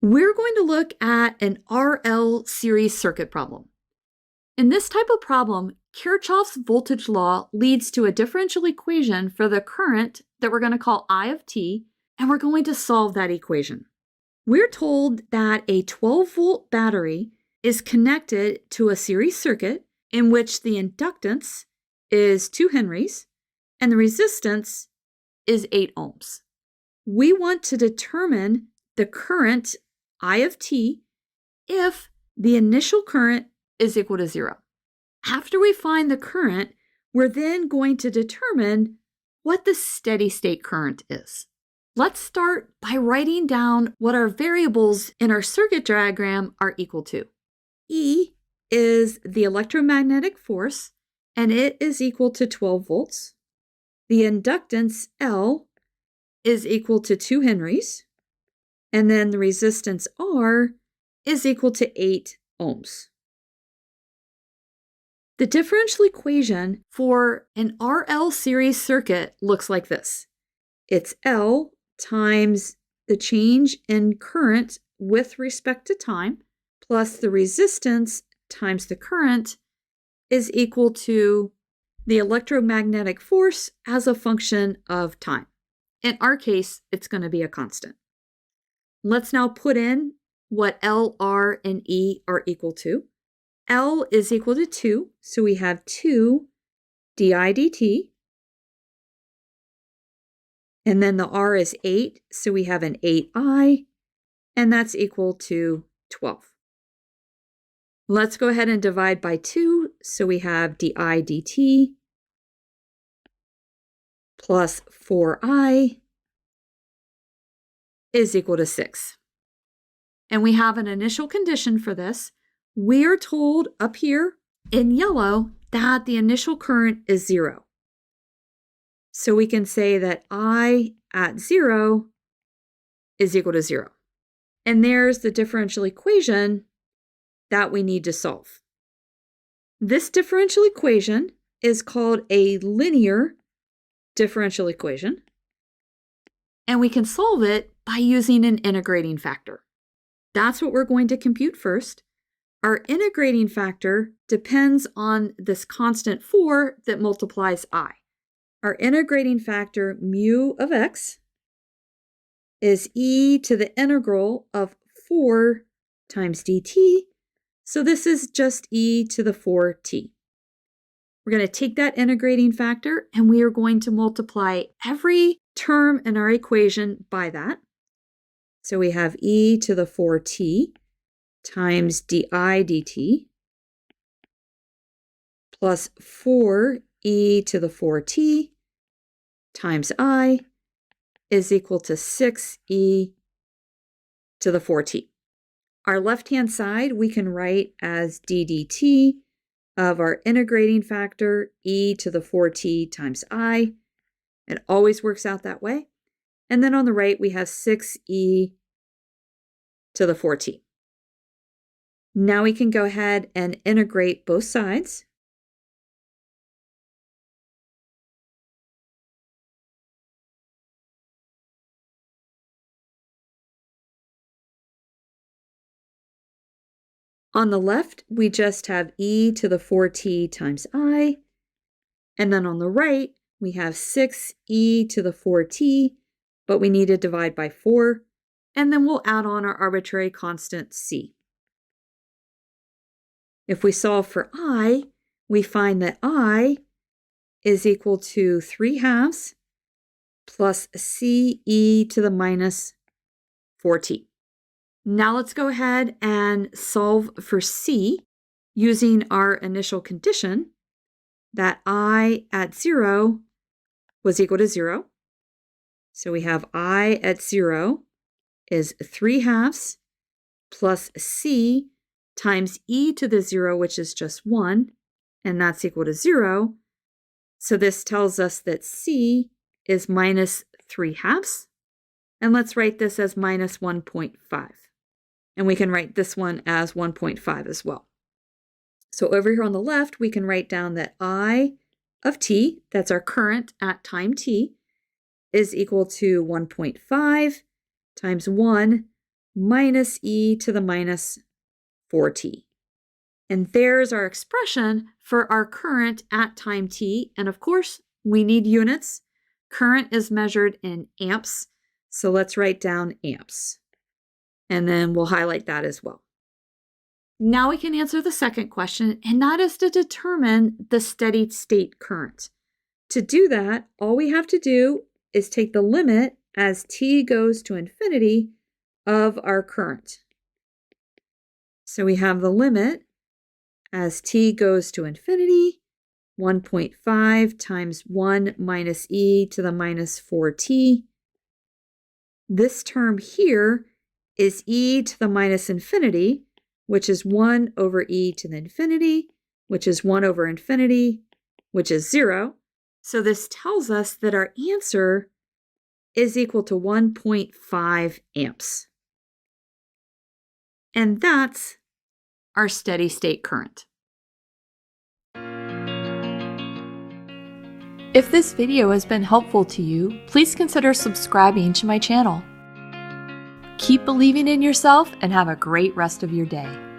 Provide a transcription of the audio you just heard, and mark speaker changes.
Speaker 1: We're going to look at an RL series circuit problem. In this type of problem, Kirchhoff's voltage law leads to a differential equation for the current that we're going to call I of t, and we're going to solve that equation. We're told that a 12-volt battery is connected to a series circuit in which the inductance is 2 henries and the resistance is 8 ohms. We want to determine the current I of t if the initial current is equal to 0. After we find the current, we're then going to determine what the steady state current is. Let's start by writing down what our variables in our circuit diagram are equal to. E is the electromagnetic force, and it is equal to 12 volts. The inductance, L, is equal to 2 henries. And then the resistance, R, is equal to 8 ohms. The differential equation for an RL series circuit looks like this. It's L times the change in current with respect to time plus the resistance times the current is equal to the electromagnetic force as a function of time. In our case, it's going to be a constant. Let's now put in what L, R, and E are equal to. L is equal to 2, so we have 2 di dt. And then the R is 8, so we have an 8I, and that's equal to 12. Let's go ahead and divide by 2, so we have di dt plus 4I is equal to 6. And we have an initial condition for this. We are told up here in yellow that the initial current is 0. So we can say that I at 0 is equal to 0. And there's the differential equation that we need to solve. This differential equation is called a linear differential equation, and we can solve it by using an integrating factor. That's what we're going to compute first. Our integrating factor depends on this constant 4 that multiplies I. Our integrating factor, mu of x, is e to the integral of 4 times dt, so this is just e to the 4t. We're going to take that integrating factor and we are going to multiply every term in our equation by that. So we have e to the 4t times di dt plus 4e to the 4t times I is equal to 6e to the 4t. Our left-hand side we can write as d dt of our integrating factor e to the 4t times I. It always works out that way. And then on the right we have 6e to the 4t. Now we can go ahead and integrate both sides. On the left, we just have e to the 4t times I. And then on the right, we have 6e to the 4t, but we need to divide by 4. And then we'll add on our arbitrary constant c. If we solve for I, we find that I is equal to 3/2 plus ce to the minus 4t. Now let's go ahead and solve for c using our initial condition that I at 0 was equal to 0. So we have I at 0 is 3/2 plus c times e to the 0, which is just 1, and that's equal to 0. So this tells us that c is minus 3/2. And let's write this as minus 1.5. And we can write this one as 1.5 as well. So over here on the left, we can write down that I of t, that's our current at time t, is equal to 1.5 times 1 minus e to the minus 4t. And there's our expression for our current at time t. And of course, we need units. Current is measured in amps. So let's write down amps. And then we'll highlight that as well. Now we can answer the second question, and that is to determine the steady state current. To do that, all we have to do is take the limit as t goes to infinity of our current. So we have the limit as t goes to infinity, 1.5 times 1 minus e to the minus 4t. This term here is e to the minus infinity, which is 1 over e to the infinity, which is 1 over infinity, which is 0. So this tells us that our answer is equal to 1.5 amps. And that's our steady state current.
Speaker 2: If this video has been helpful to you, please consider subscribing to my channel. Keep believing in yourself and have a great rest of your day.